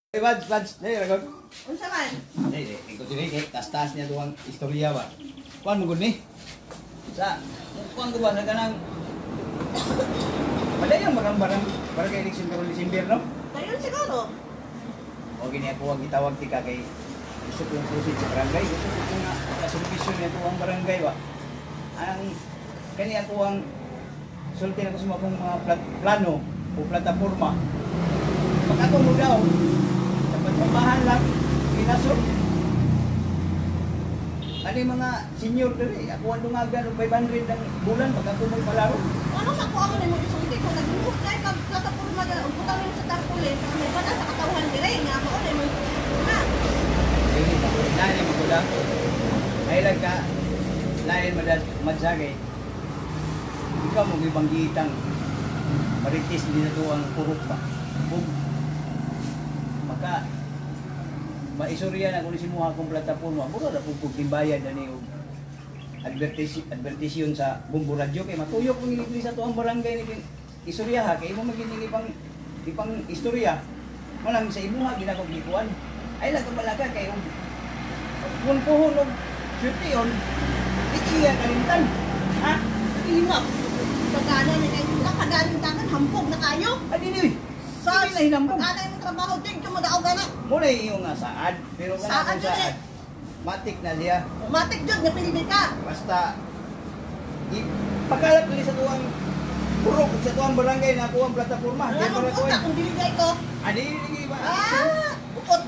Bads, dali ragon. Unsa man? Dali, ikot dili kay tas-tas niya duang istorya ba. Kuan mo gud ni? Sa kuan ko ba sa kanang Padayang barang-barang para kay eleksyon karon December no? Dayon siguro. O gini ako ang gitawag tika kay gusto ko yung proceed sa barangay. Gusto ko nga kasulpisyon niya ang barangay ba. Ang kani ako ang sulti na ko sa mga plano o plataporma. Pag ako mo daw, dapat pamahan lang, kinasok. Ano yung mga senior dali, ako ang dungagan o 500 ng bulan pag ako mo palaro. Ano sa kuha mo mo isulti ko nagbuhok kay kag plataporma ga ug butang mo sa tarpaulin sa may bana sa katawhan dire nga mao na mo. Ha. Sige, lain mo kuda. Ay lang ka, lain madsagay. Ikaw mo gibanggitang maritis din na ang kurok ba. Maka maisurya na kung simuha akong plataporma, mura na pupug timbayan na niyo advertisyon sa Bumbo Radio kay matuyok kung ilibri sa tuang barangay ni istorya ha kay mo maging ipang istorya mo lang sa imuha ginako gikuan ay lang kabalaga kay kung puhon og syution ikiya kalimtan ha Inap. Pagana ni kay nakagaling takan hampog na kayo. adili Sa na hinambog pagana mo trabaho din mo daog gana. mo na iyong saad pero Saan wala saad matik na siya Matik jud nga pilbi ka. basta pagkalap dili sa tuwang purok sa tuwang barangay na tuwang plataporma. Ano ko kung dili ko? Adi ba? Ah, bukod